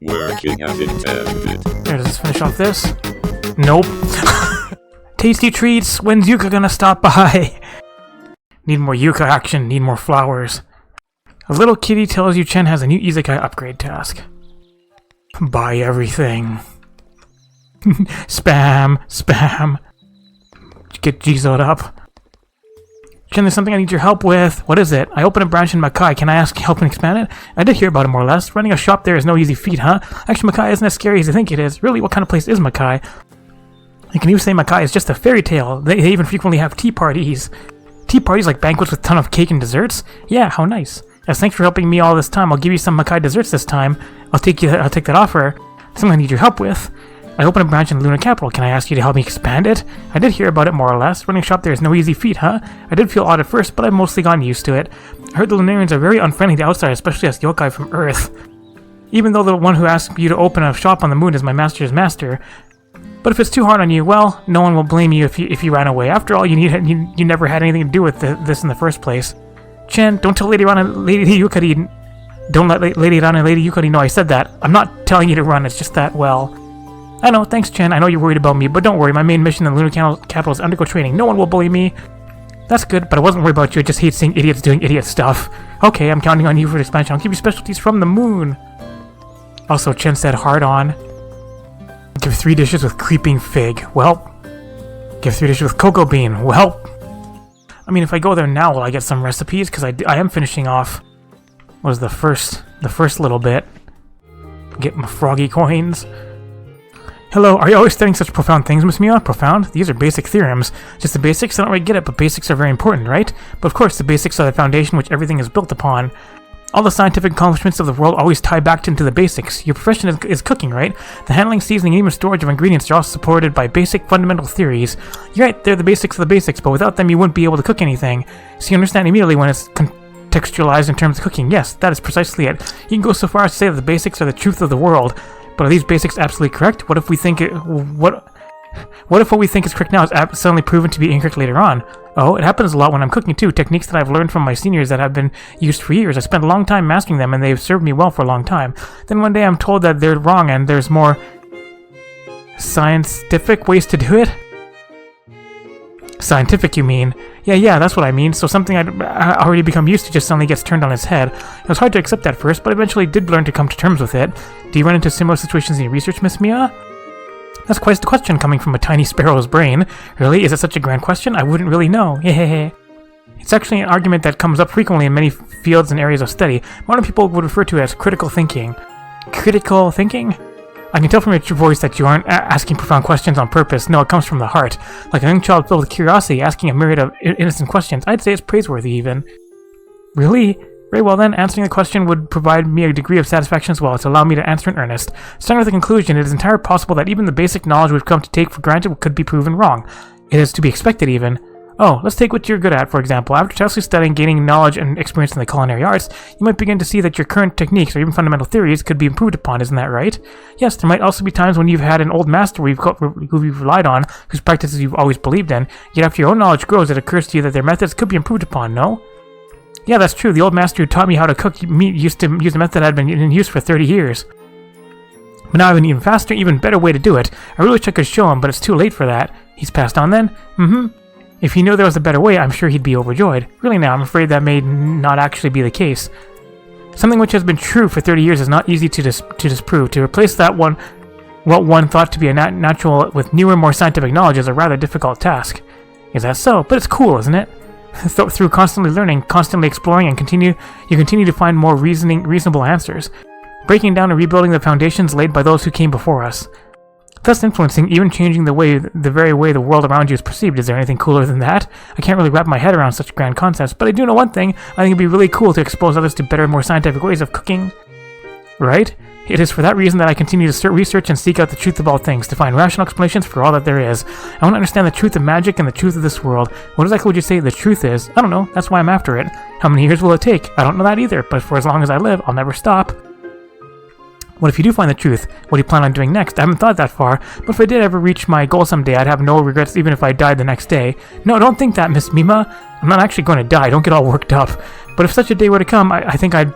Working as intended. Here, does this finish off this? Nope. Tasty treats! When's Yuka gonna stop by? Need more Yuka action, need more flowers. A little kitty tells you Chen has a new Izakaya upgrade task. Buy everything. Spam, spam. Get Jizo'd up. Chen, there's something I need your help with. What is it? I opened a branch in Makai. Can I ask help and expand it? I did hear about it more or less. Running a shop there is no easy feat, huh? Actually, Makai isn't as scary as I think it is. Really, what kind of place is Makai? You can even say Makai is just a fairy tale. They even frequently have tea parties. Tea parties like banquets with a ton of cake and desserts? Yeah, how nice. As thanks for helping me all this time, I'll give you some Makai desserts this time. I'll take that offer. Something I need your help with. I opened a branch in Lunar Capital. Can I ask you to help me expand it? I did hear about it more or less. Running a shop there is no easy feat, huh? I did feel odd at first, but I've mostly gotten used to it. I heard the Lunarians are very unfriendly to outsiders, especially us yokai from Earth. Even though the one who asked you to open a shop on the moon is my master's master. But if it's too hard on you, well, no one will blame you if you ran away. After all, you never had anything to do with this in the first place. Chen, don't tell Lady Rana and Lady Yukari. Don't let Lady Rana and Lady Yukari know I said that. I'm not telling you to run, it's just that, well... I know, thanks Chen, I know you're worried about me, but don't worry, my main mission in the Lunar Capital is to undergo training. No one will bully me. That's good, but I wasn't worried about you, I just hate seeing idiots doing idiot stuff. Okay, I'm counting on you for the expansion. I'll give you specialties from the moon. Also, Chen said hard on. Give 3 dishes with creeping fig. Well, give 3 dishes with cocoa bean. Well, I mean, if I go there now, will I get some recipes? Because I am finishing off. What was the first little bit? Get my froggy coins. Hello, are you always studying such profound things, Miss Mia? Profound? These are basic theorems. Just the basics? I don't really get it, but basics are very important, right? But of course, the basics are the foundation which everything is built upon. All the scientific accomplishments of the world always tie back into the basics. Your profession is cooking, right? The handling, seasoning, and even storage of ingredients are all supported by basic fundamental theories. You're right, they're the basics of the basics, but without them you wouldn't be able to cook anything. So you understand immediately when it's contextualized in terms of cooking. Yes, that is precisely it. You can go so far as to say that the basics are the truth of the world. But are these basics absolutely correct? What if we think what if what we think is correct now is suddenly proven to be incorrect later on? Oh, it happens a lot when I'm cooking too. Techniques that I've learned from my seniors that have been used for years. I spent a long time mastering them and they've served me well for a long time. Then one day I'm told that they're wrong and there's more scientific ways to do it? Scientific, you mean? Yeah, that's what I mean. So something I'd already become used to just suddenly gets turned on its head. It was hard to accept at first, but eventually did learn to come to terms with it. Do you run into similar situations in your research, Miss Mia? That's quite the question coming from a tiny sparrow's brain. Really? Is it such a grand question? I wouldn't really know. Hehehe. It's actually an argument that comes up frequently in many fields and areas of study. Modern people would refer to it as critical thinking. Critical thinking? I can tell from your voice that you aren't asking profound questions on purpose. No, it comes from the heart. Like a young child filled with curiosity, asking a myriad of innocent questions. I'd say it's praiseworthy, even. Really? Very well then, answering the question would provide me a degree of satisfaction as well. It's allowed me to answer in earnest. Starting with the conclusion, it is entirely possible that even the basic knowledge we've come to take for granted could be proven wrong. It is to be expected, even. Oh, let's take what you're good at, for example. After tirelessly studying, gaining knowledge and experience in the culinary arts, you might begin to see that your current techniques or even fundamental theories could be improved upon, isn't that right? Yes, there might also be times when you've had an old master who you've relied on, whose practices you've always believed in, yet after your own knowledge grows, it occurs to you that their methods could be improved upon, no? Yeah, that's true. The old master who taught me how to cook meat used to use a method that had been in use for 30 years. But now I have an even faster, even better way to do it. I really wish I could show him, but it's too late for that. He's passed on then? If he knew there was a better way, I'm sure he'd be overjoyed. Really now, I'm afraid that may not actually be the case. Something which has been true for 30 years is not easy to disprove. To replace that what one thought to be a natural with newer, more scientific knowledge is a rather difficult task. Is that so? But it's cool, isn't it? Through constantly learning, constantly exploring, and you continue to find more reasonable answers, breaking down and rebuilding the foundations laid by those who came before us. Thus influencing, even changing the very way the world around you is perceived. Is there anything cooler than that? I can't really wrap my head around such grand concepts, but I do know one thing. I think it'd be really cool to expose others to better, more scientific ways of cooking. Right? It is for that reason that I continue to research and seek out the truth of all things, to find rational explanations for all that there is. I want to understand the truth of magic and the truth of this world. What exactly would you say the truth is? I don't know. That's why I'm after it. How many years will it take? I don't know that either, but for as long as I live, I'll never stop. What if you do find the truth? What do you plan on doing next? I haven't thought that far, but if I did ever reach my goal someday, I'd have no regrets even if I died the next day. No, don't think that, Miss Mima. I'm not actually going to die, don't get all worked up. But if such a day were to come, I think I'd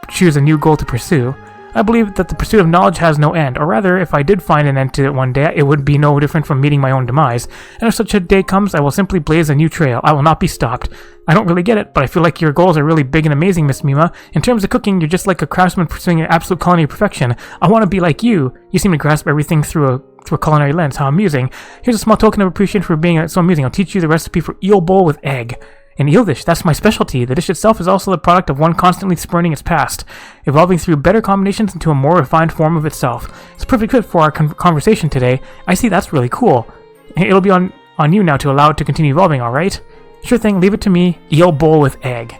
choose a new goal to pursue. I believe that the pursuit of knowledge has no end, or rather, if I did find an end to it one day, it would be no different from meeting my own demise. And if such a day comes, I will simply blaze a new trail. I will not be stopped. I don't really get it, but I feel like your goals are really big and amazing, Miss Mima. In terms of cooking, you're just like a craftsman pursuing an absolute culinary perfection. I want to be like you. You seem to grasp everything through a culinary lens. How amusing. Here's a small token of appreciation for being so amusing. I'll teach you the recipe for eel bowl with egg. An eel dish, that's my specialty. The dish itself is also the product of one constantly spurning its past, evolving through better combinations into a more refined form of itself. It's a perfect fit for our conversation today. I see, that's really cool. It'll be on you now to allow it to continue evolving, alright? Sure thing, leave it to me. Eel bowl with egg.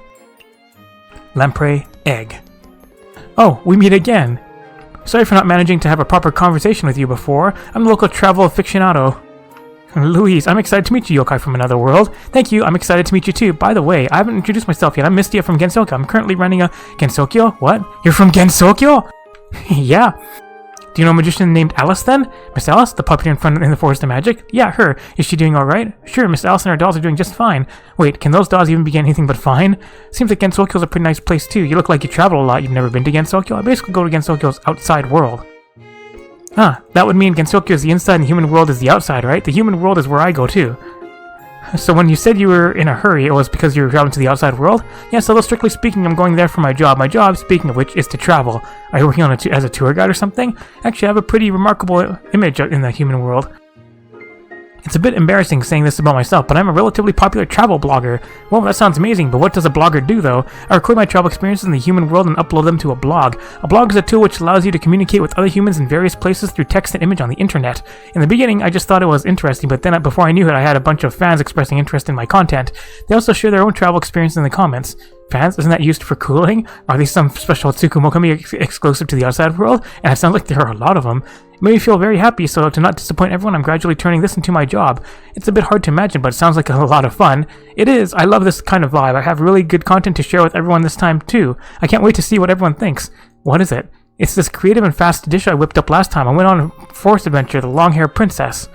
Lamprey, egg. Oh, we meet again. Sorry for not managing to have a proper conversation with you before. I'm a local travel aficionado. Louise, I'm excited to meet you, yokai from another world. Thank you, I'm excited to meet you too. By the way, I haven't introduced myself yet. I'm Mystia from Gensokyo. I'm currently running a... Gensokyo? What? You're from Gensokyo? Yeah. Do you know a magician named Alice then? Miss Alice, the puppet in the Forest of Magic? Yeah, her. Is she doing alright? Sure, Miss Alice and her dolls are doing just fine. Wait, can those dolls even be anything but fine? Seems like Gensokyo's a pretty nice place too. You look like you travel a lot. You've never been to Gensokyo? I basically go to Gensokyo's outside world. Ah, that would mean Gensokyo is the inside and the human world is the outside, right? The human world is where I go too. So when you said you were in a hurry, it was because you were traveling to the outside world? Yes, although strictly speaking, I'm going there for my job. My job, speaking of which, is to travel. Are you working on as a tour guide or something? Actually, I have a pretty remarkable image in the human world. It's a bit embarrassing saying this about myself, but I'm a relatively popular travel blogger. Well, that sounds amazing, but what does a blogger do, though? I record my travel experiences in the human world and upload them to a blog. A blog is a tool which allows you to communicate with other humans in various places through text and image on the internet. In the beginning, I just thought it was interesting, but then before I knew it, I had a bunch of fans expressing interest in my content. They also share their own travel experiences in the comments. Fans? Isn't that used for cooling? Are these some special Tsukumokami exclusive to the outside world? And it sounds like there are a lot of them. It made me feel very happy, so to not disappoint everyone, I'm gradually turning this into my job. It's a bit hard to imagine, but it sounds like a lot of fun. It is. I love this kind of vibe. I have really good content to share with everyone this time, too. I can't wait to see what everyone thinks. What is it? It's this creative and fast dish I whipped up last time. I went on a forest adventure, the long-haired princess.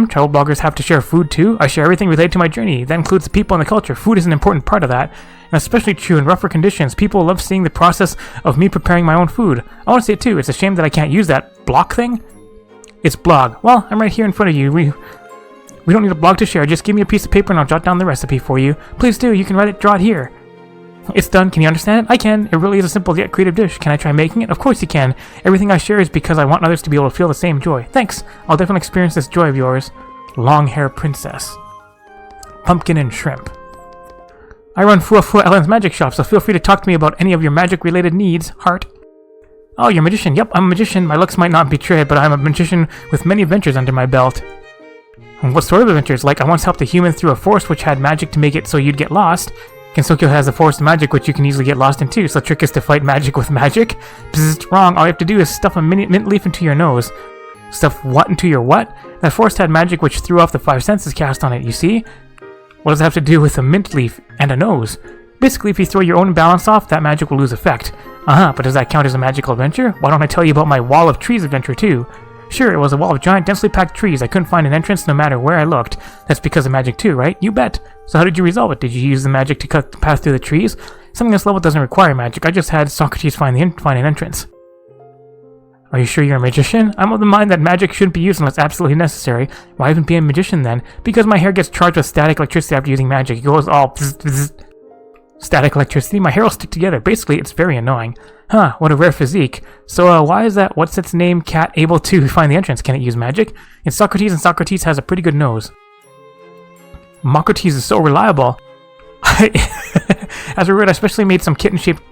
Travel bloggers have to share food too? I share everything related to my journey. That includes the people and the culture. Food is an important part of that. And especially true in rougher conditions. People love seeing the process of me preparing my own food. I want to see it too. It's a shame that I can't use that block thing. It's blog. Well, I'm right here in front of you. We don't need a blog to share. Just give me a piece of paper and I'll jot down the recipe for you. Please do. You can draw it here. It's done. Can you understand it? I can. It really is a simple yet creative dish. Can I try making it? Of course you can. Everything I share is because I want others to be able to feel the same joy. Thanks. I'll definitely experience this joy of yours. Long hair princess. Pumpkin and shrimp. I run Fua Ellen's magic shop, so feel free to talk to me about any of your magic-related needs. Heart. Oh, you're a magician. Yep, I'm a magician. My looks might not betray it, but I'm a magician with many adventures under my belt. And what sort of adventures? Like, I once helped a human through a forest which had magic to make it so you'd get lost. Gensokyo has a forest of magic which you can easily get lost in too, so the trick is to fight magic with magic. Bzzzt, wrong. All you have to do is stuff a mint leaf into your nose. Stuff what into your what? That forest had magic which threw off the 5 senses cast on it, you see? What does it have to do with a mint leaf and a nose? Basically, if you throw your own balance off, that magic will lose effect. But does that count as a magical adventure? Why don't I tell you about my Wall of Trees adventure too? Sure, it was a wall of giant, densely packed trees. I couldn't find an entrance no matter where I looked. That's because of magic too, right? You bet. So how did you resolve it? Did you use the magic to cut the path through the trees? Something this level doesn't require magic. I just had Socrates find an entrance. Are you sure you're a magician? I'm of the mind that magic shouldn't be used unless absolutely necessary. Why even be a magician then? Because my hair gets charged with static electricity after using magic. It goes all bzz, bzz. Static electricity? My hair will stick together. Basically, it's very annoying. What a rare physique. So, why is that what's its name cat able to find the entrance? Can it use magic? It's Socrates, and Socrates has a pretty good nose. Socrates is so reliable. As a word, I especially made some kitten-shaped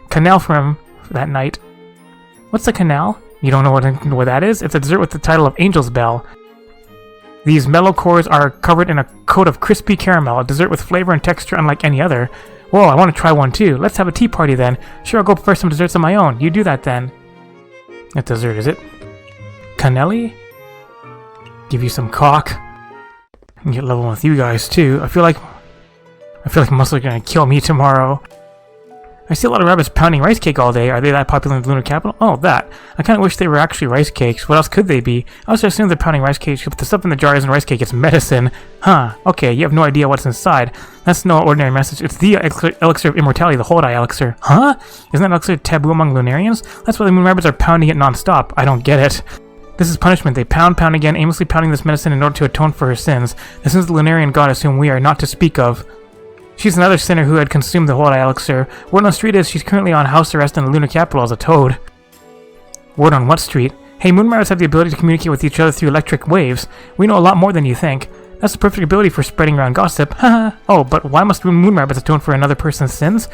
canal for him that night. What's a canal? You don't know what that is? It's a dessert with the title of Angel's Bell. These mellow cores are covered in a coat of crispy caramel, a dessert with flavor and texture unlike any other. Whoa, I want to try one too. Let's have a tea party then. Sure, I'll go prepare some desserts of my own. You do that then. That dessert, is it? Canelli? Give you some cock. And get level with you guys too. I feel like muscles are gonna kill me tomorrow. I see a lot of rabbits pounding rice cake all day. Are they that popular in the lunar capital? Oh, that. I kind of wish they were actually rice cakes. What else could they be? I also assume they're pounding rice cakes, but the stuff in the jar isn't rice cake, it's medicine. Huh, okay, you have no idea what's inside. That's no ordinary message. It's the elixir of immortality, the Hold-Eye elixir. Huh? Isn't that elixir taboo among Lunarians? That's why the moon rabbits are pounding it non-stop. I don't get it. This is punishment. They pound again, aimlessly pounding this medicine in order to atone for her sins. This is the Lunarian goddess whom we are not to speak of. She's another sinner who had consumed the Hold-Eye elixir. Word on the street is she's currently on house arrest in the lunar capital as a toad. Word on what street? Hey, moon rabbits have the ability to communicate with each other through electric waves. We know a lot more than you think. That's the perfect ability for spreading around gossip. Haha. Oh, but why must moon rabbits atone for another person's sins?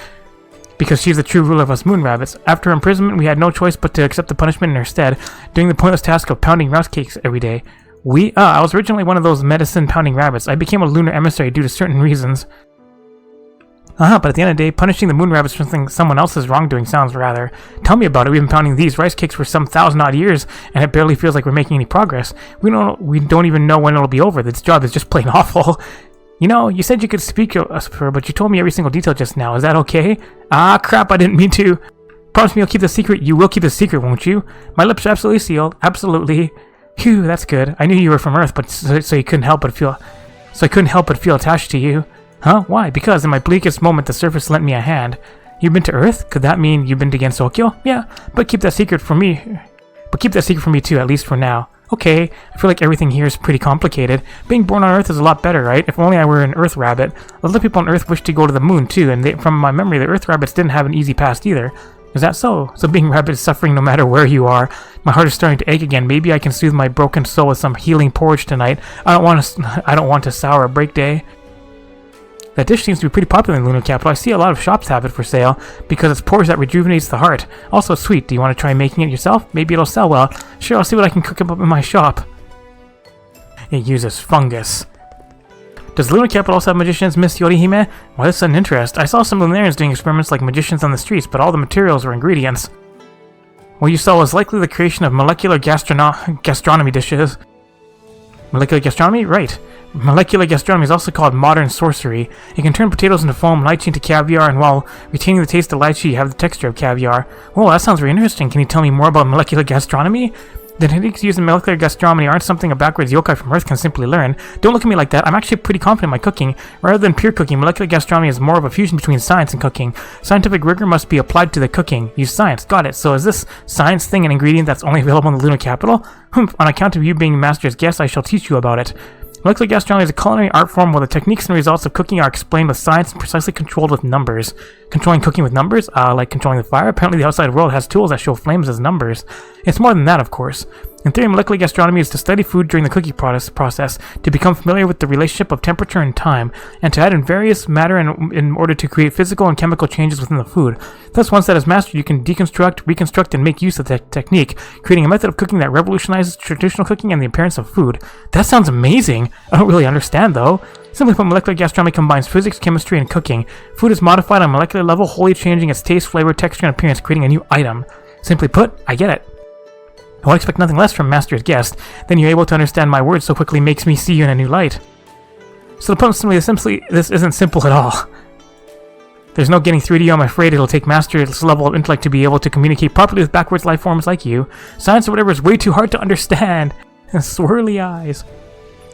Because she's the true ruler of us moon rabbits. After her imprisonment, we had no choice but to accept the punishment in her stead, doing the pointless task of pounding rice cakes every day. I was originally one of those medicine-pounding rabbits. I became a lunar emissary due to certain reasons. But at the end of the day, punishing the moon rabbits for someone else's wrongdoing sounds rather... Tell me about it. We've been pounding these rice cakes for some 1,000-odd years, and it barely feels like we're making any progress. We don't even know when it'll be over. This job is just plain awful. You know, you said you could speak to us, but you told me every single detail just now. Is that okay? Ah, crap, I didn't mean to. Promise me you'll keep the secret. You will keep the secret, won't you? My lips are absolutely sealed. Absolutely. Phew, that's good. I knew you were from Earth, but so I couldn't help but feel attached to you. Huh? Why? Because in my bleakest moment, the surface lent me a hand. You've been to Earth? Could that mean you've been to Gensokyo? Yeah, but keep that secret from me. But keep that secret from me too, at least for now. Okay, I feel like everything here is pretty complicated. Being born on Earth is a lot better, right? If only I were an Earth rabbit. A lot of people on Earth wish to go to the moon too, and from my memory, the Earth rabbits didn't have an easy past either. Is that so? So being rabbit is suffering no matter where you are. My heart is starting to ache again. Maybe I can soothe my broken soul with some healing porridge tonight. I don't want to sour a break day. That dish seems to be pretty popular in the lunar capital. I see a lot of shops have it for sale because it's porridge that rejuvenates the heart. Also sweet. Do you want to try making it yourself? Maybe it'll sell well. Sure, I'll see what I can cook up in my shop. It uses fungus. Does the lunar capital also have magicians, Miss Yorihime? Why this sudden interest? I saw some Lunarians doing experiments like magicians on the streets, but all the materials were ingredients. What you saw was likely the creation of molecular gastronomy dishes. Molecular gastronomy? Right. Molecular gastronomy is also called modern sorcery. It can turn potatoes into foam, lychee into caviar, and while retaining the taste of lychee, you have the texture of caviar. Whoa, that sounds very interesting. Can you tell me more about molecular gastronomy? The techniques used in molecular gastronomy aren't something a backwards yokai from Earth can simply learn. Don't look at me like that. I'm actually pretty confident in my cooking. Rather than pure cooking, molecular gastronomy is more of a fusion between science and cooking. Scientific rigor must be applied to the cooking. Use science. Got it. So is this science thing an ingredient that's only available in the lunar capital? On account of you being master's guest, I shall teach you about it. Molecular gastronomy is a culinary art form where the techniques and results of cooking are explained with science and precisely controlled with numbers. Controlling cooking with numbers? Like controlling the fire? Apparently the outside world has tools that show flames as numbers. It's more than that, of course. In theory, molecular gastronomy is to study food during the cooking process, to become familiar with the relationship of temperature and time, and to add in various matter in order to create physical and chemical changes within the food. Thus, once that is mastered, you can deconstruct, reconstruct, and make use of the technique, creating a method of cooking that revolutionizes traditional cooking and the appearance of food. That sounds amazing! I don't really understand, though. Simply put, molecular gastronomy combines physics, chemistry, and cooking. Food is modified on a molecular level, wholly changing its taste, flavor, texture, and appearance, creating a new item. Simply put, I get it. I would expect nothing less from Master's guest. Then you're able to understand my words so quickly makes me see you in a new light. So the point simply, this isn't simple at all. There's no getting through to you. I'm afraid it'll take Master's level of intellect to be able to communicate properly with backwards life forms like you. Science or whatever is way too hard to understand. And swirly eyes.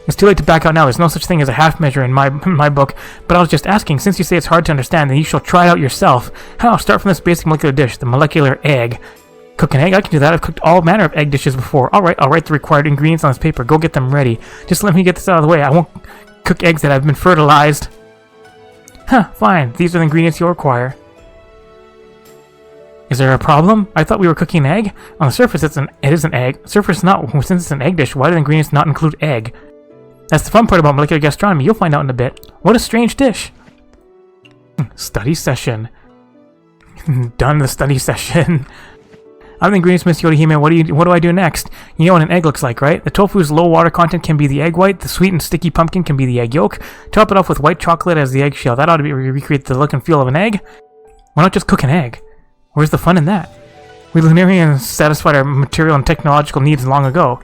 It's too late to back out now. There's no such thing as a half measure in my book. But I was just asking, since you say it's hard to understand, then you shall try it out yourself. How? Start from this basic molecular dish, the molecular egg. Cook an egg? I can do that. I've cooked all manner of egg dishes before. Alright, I'll write the required ingredients on this paper. Go get them ready. Just let me get this out of the way. I won't cook eggs that have been fertilized. Huh, fine. These are the ingredients you'll require. Is there a problem? I thought we were cooking an egg? On the surface, it is an egg. Surface not. Since it's an egg dish, why do the ingredients not include egg? That's the fun part about molecular gastronomy. You'll find out in a bit. What a strange dish. Study session. Done the study session. I'm the ingredients, Miss Yorihime. What do I do next? You know what an egg looks like, right? The tofu's low water content can be the egg white. The sweet and sticky pumpkin can be the egg yolk. Top it off with white chocolate as the eggshell. That ought to recreate the look and feel of an egg. Why not just cook an egg? Where's the fun in that? We Lunarians satisfied our material and technological needs long ago.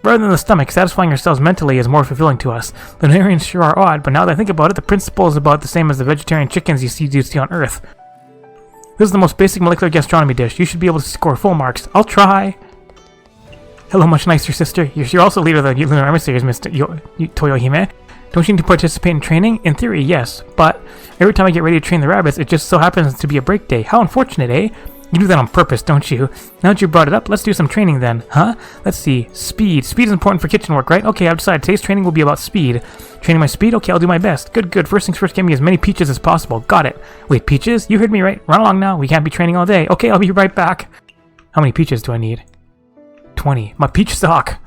Rather than the stomach, satisfying ourselves mentally is more fulfilling to us. Lunarians sure are odd, but now that I think about it, the principle is about the same as the vegetarian chickens you see on Earth. This is the most basic molecular gastronomy dish. You should be able to score full marks. I'll try. Hello, much nicer sister. You're also leader of the Lunar Emissaries, Mr. Toyohime. Don't you need to participate in training? In theory, yes. But every time I get ready to train the rabbits, it just so happens to be a break day. How unfortunate, eh? You do that on purpose, don't you? Now that you brought it up, let's do some training then. Huh? Let's see. Speed. Speed is important for kitchen work, right? Okay, I've decided today's training will be about speed. Training my speed? Okay, I'll do my best. Good, good. First things first, get me as many peaches as possible. Got it. Wait, peaches? You heard me right. Run along now. We can't be training all day. Okay, I'll be right back. How many peaches do I need? 20. My peach stock.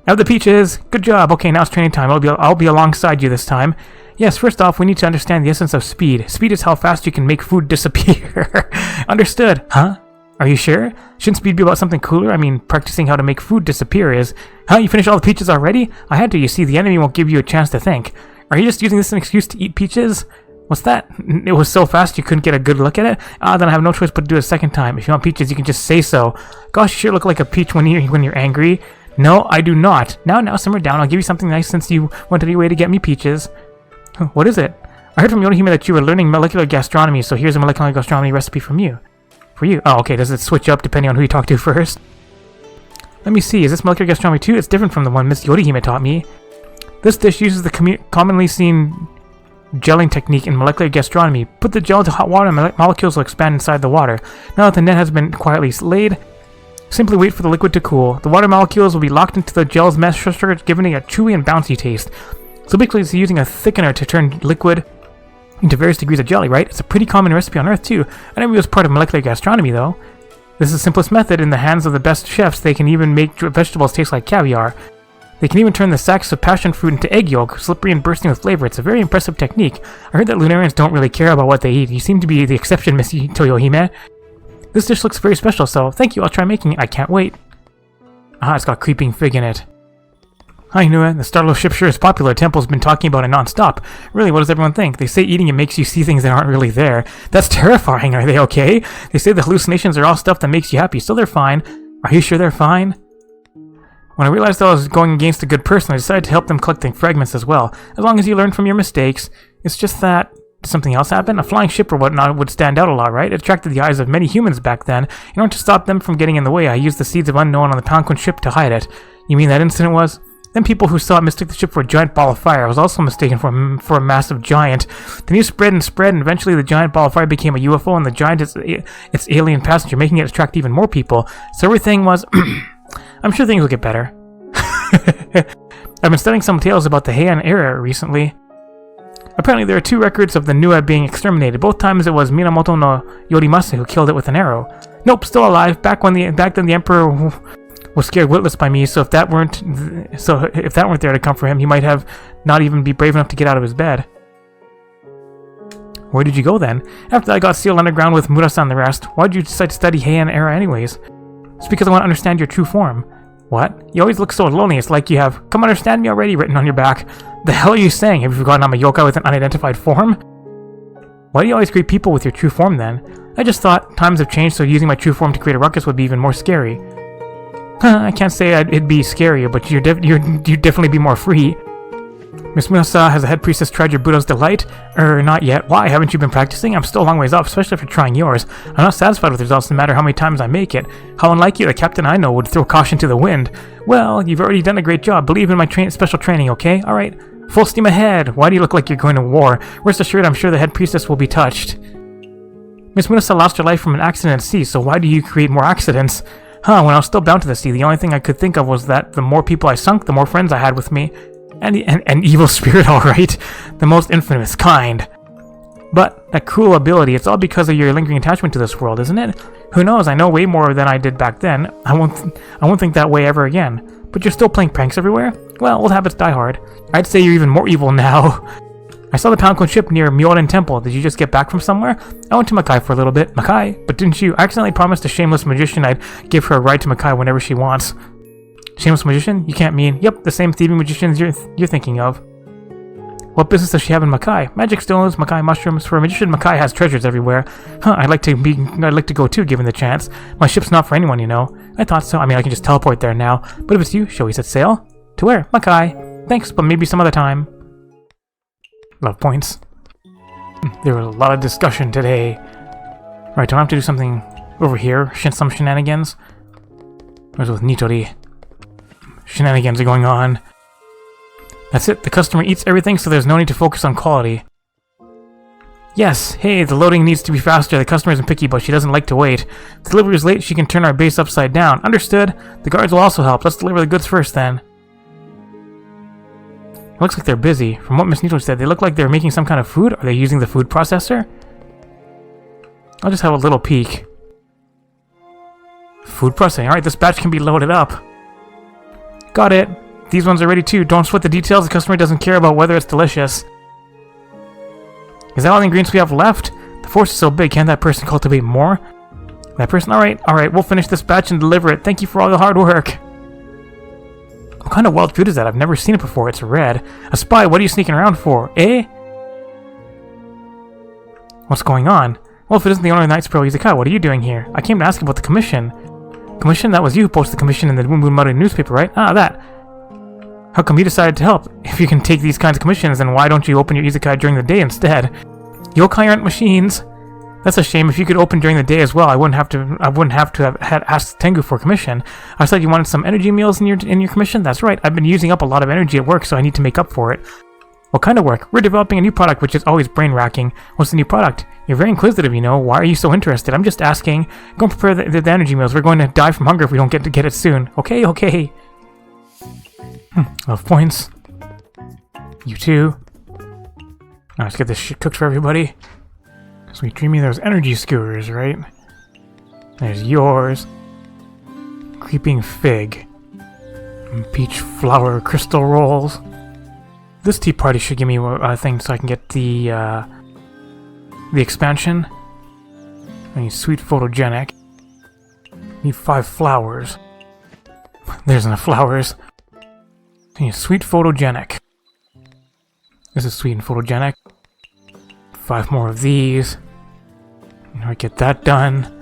I have the peaches. Good job. Okay, now it's training time. I'll be alongside you this time. Yes, first off, we need to understand the essence of speed. Speed is how fast you can make food disappear. Understood. Huh? Are you sure? Shouldn't speed be about something cooler? I mean, practicing how to make food disappear is... Huh? You finished all the peaches already? I had to. You see, the enemy won't give you a chance to think. Are you just using this as an excuse to eat peaches? What's that? It was so fast you couldn't get a good look at it? Then I have no choice but to do it a second time. If you want peaches, you can just say so. Gosh, you sure look like a peach when you're angry. No, I do not. Now, simmer down. I'll give you something nice since you went out of your way to get me peaches. What is it? I heard from Yodohime that you were learning molecular gastronomy, so here's a molecular gastronomy recipe from you. For you? Oh, okay. Does it switch up depending on who you talk to first? Let me see. Is this molecular gastronomy too? It's different from the one Miss Yodohime taught me. This dish uses the commonly seen gelling technique in molecular gastronomy. Put the gel into hot water and molecules will expand inside the water. Now that the net has been quietly laid, simply wait for the liquid to cool. The water molecules will be locked into the gel's mesh structure, giving it a chewy and bouncy taste. So basically it's using a thickener to turn liquid into various degrees of jelly, right? It's a pretty common recipe on Earth too. I never knew it was part of molecular gastronomy though. This is the simplest method. In the hands of the best chefs, they can even make vegetables taste like caviar. They can even turn the sacks of passion fruit into egg yolk, slippery and bursting with flavor. It's a very impressive technique. I heard that Lunarians don't really care about what they eat. You seem to be the exception, Miss Toyohime. This dish looks very special, so thank you. I'll try making it. I can't wait. Ah, it's got creeping fig in it. I knew it. The Starlo ship sure is popular. Temple's been talking about it non-stop. Really, what does everyone think? They say eating it makes you see things that aren't really there. That's terrifying. Are they okay? They say the hallucinations are all stuff that makes you happy, so they're fine. Are you sure they're fine? When I realized I was going against a good person, I decided to help them collect the fragments as well. As long as you learn from your mistakes. It's just that... Did something else happen? A flying ship or whatnot would stand out a lot, right? It attracted the eyes of many humans back then. In order to stop them from getting in the way, I used the Seeds of Unknown on the Palanquin ship to hide it. You mean that incident was? Then people who saw it mistook the ship for a giant ball of fire. I was also mistaken for a massive giant. The news spread, and eventually the giant ball of fire became a UFO, and the giant is its alien passenger, making it attract even more people. So everything was... I'm sure things will get better. I've been studying some tales about the Heian era recently. Apparently there are 2 records of the Nua being exterminated. Both times it was Minamoto no Yorimasu who killed it with an arrow. Nope, still alive. Back then the Emperor was scared witless by me, so if that weren't there to comfort him, he might have not even be brave enough to get out of his bed. Where did you go then? After I got sealed underground with Murasa and the rest. Why did you decide to study Heian era anyways? It's because I want to understand your true form. What? You always look so lonely, it's like you have "Come understand me already" written on your back. The hell are you saying? Have you forgotten I'm a yokai with an unidentified form? Why do you always greet people with your true form then? I just thought times have changed, so using my true form to create a ruckus would be even more scary. I can't say it'd be scarier, but you'd definitely be more free. Miss Murasa, has the head priestess tried your Buddha's delight? Not yet. Why? Haven't you been practicing? I'm still a long ways off, especially after trying yours. I'm not satisfied with the results no matter how many times I make it. How unlike you, the captain I know would throw caution to the wind. Well, you've already done a great job. Believe in my special training, okay? Alright. Full steam ahead. Why do you look like you're going to war? Rest assured, I'm sure the head priestess will be touched. Miss Murasa lost her life from an accident at sea, so why do you create more accidents? When I was still bound to the sea, the only thing I could think of was that the more people I sunk, the more friends I had with me. An evil spirit, alright. The most infamous kind. But that cruel ability, it's all because of your lingering attachment to this world, isn't it? Who knows, I know way more than I did back then. I won't think that way ever again. But you're still playing pranks everywhere? Well, old habits die hard. I'd say you're even more evil now. I saw the Palanquin ship near Myoden Temple. Did you just get back from somewhere? I went to Makai for a little bit. Makai? But didn't you accidentally promise a shameless magician I'd give her a ride to Makai whenever she wants? Shameless magician? You can't mean... Yep, the same thieving magicians you're thinking of. What business does she have in Makai? Magic stones, Makai mushrooms. For a magician, Makai has treasures everywhere. I'd like to go too, given the chance. My ship's not for anyone, you know. I thought so. I mean, I can just teleport there now. But if it's you, shall we set sail? To where? Makai. Thanks, but maybe some other time. Love points. There was a lot of discussion today. Right, do I have to do something over here? Some shenanigans? Where's with Nitori? Shenanigans are going on. That's it, the customer eats everything, so there's no need to focus on quality. Yes, hey, the loading needs to be faster. The customer isn't picky, but she doesn't like to wait. If the delivery is late, she can turn our base upside down. Understood. The guards will also help. Let's deliver the goods first, then. It looks like they're busy. From what Miss Nitori said, they look like they're making some kind of food. Are they using the food processor? I'll just have a little peek. Food processing. Alright, this batch can be loaded up. Got it. These ones are ready too. Don't sweat the details. The customer doesn't care about whether it's delicious. Is that all the ingredients we have left? The force is so big, can't that person cultivate more? That person? Alright, we'll finish this batch and deliver it. Thank you for all the hard work. What kind of wild food is that? I've never seen it before. It's red. A spy, what are you sneaking around for? Eh? What's going on? Well, if it isn't the owner of the Knights Pro Izakaya, what are you doing here? I came to ask about the commission. Commission? That was you who posted the commission in the Moon Muddy newspaper, right? Ah, that. How come you decided to help? If you can take these kinds of commissions, then why don't you open your Izakaya during the day instead? Yokai aren't machines. That's a shame. If you could open during the day as well, I wouldn't have to have had asked Tengu for commission. I said you wanted some energy meals in your commission? That's right. I've been using up a lot of energy at work, so I need to make up for it. What kind of work? We're developing a new product, which is always brain-racking. What's the new product? You're very inquisitive, you know. Why are you so interested? I'm just asking. Go and prepare the energy meals. We're going to die from hunger if we don't get it soon. Okay. 12 points. You too. Now let's get this shit cooked for everybody. Sweet dreamy, those energy skewers, right? There's yours. Creeping fig. Peach flower crystal rolls. This tea party should give me a thing so I can get the expansion. I need sweet photogenic. Need 5 flowers. There's enough flowers. I need sweet photogenic. This is sweet and photogenic. 5 more of these. I get that done.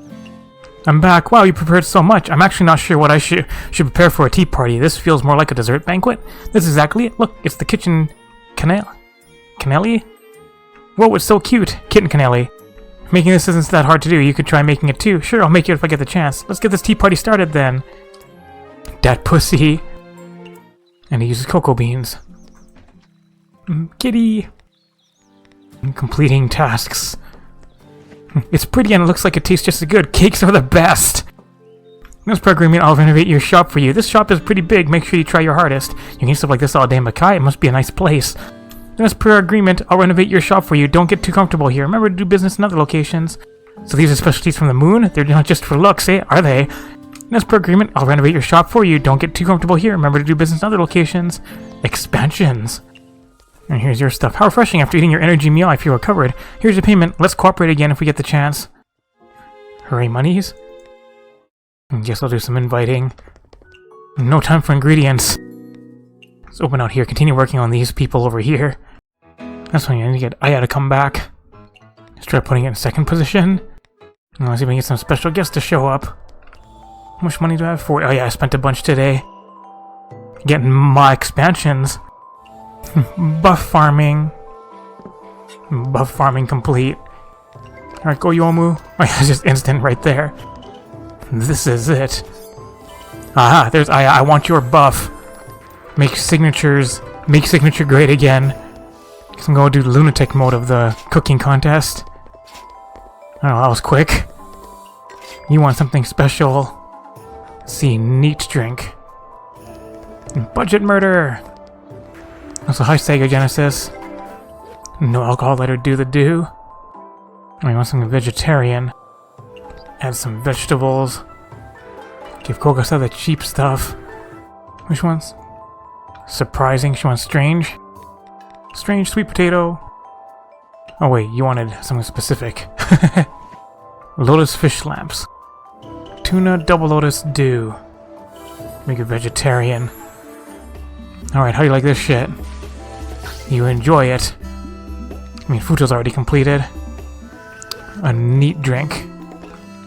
I'm back. Wow, you prepared so much. I'm actually not sure what I should prepare for a tea party. This feels more like a dessert banquet. This is exactly it. Look, it's the kitchen canelli? Whoa, it's so cute. Kitten canelli. Making this isn't that hard to do. You could try making it too. Sure, I'll make it if I get the chance. Let's get this tea party started then. Dat pussy. And he uses cocoa beans. Kitty. Completing tasks. It's pretty and it looks like it tastes just as good. Cakes are the best! This program, I'll renovate your shop for you. This shop is pretty big. Make sure you try your hardest. You can eat stuff like this all day in Makai. It must be a nice place. As per our agreement, I'll renovate your shop for you. Don't get too comfortable here. Remember to do business in other locations. So these are specialties from the moon? They're not just for looks, eh? Are they? As per agreement, I'll renovate your shop for you. Don't get too comfortable here. Remember to do business in other locations. Expansions. And here's your stuff. How refreshing after eating your energy meal. I feel recovered. Here's your payment. Let's cooperate again if we get the chance. Hooray, monies. Guess I'll do some inviting. No time for ingredients. Let's open out here. Continue working on these people over here. That's when I need to get Aya to come back. Let's try putting it in second position. And let's see if we can get some special guests to show up. How much money do I have for it? Oh yeah, I spent a bunch today. Getting my expansions. Buff farming. Buff farming complete. Alright, go Yomu. Oh yeah, it's just instant right there. This is it. Aha, there's Aya. I want your buff. Make signatures. Make signature great again. Guess I'm going to do the lunatic mode of the cooking contest. Oh, that was quick. You want something special. Let's see, neat drink. Budget murder. Also, hi Seiga Genesis. No alcohol, let her do the do. I want something vegetarian. Add some vegetables. Give Kokasa the cheap stuff. Which ones? Surprising. She wants strange. Strange sweet potato. Oh wait, you wanted something specific. Lotus fish lamps. Tuna double lotus dew. Make it vegetarian. Alright, how do you like this shit? You enjoy it. I mean, Futo's already completed. A neat drink.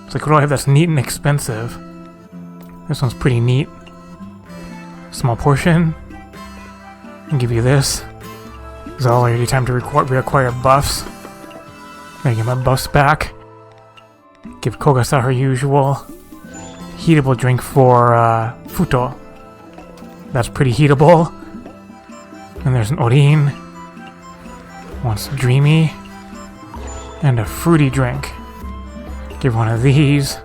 It's like, what do I have that's neat and expensive? This one's pretty neat. Small portion. I'll give you this. It's already time to reacquire buffs. Gotta get my buffs back. Give Kogasa her usual heatable drink for Futo. That's pretty heatable. And there's an Orin. Wants dreamy. And a fruity drink. Give one of these.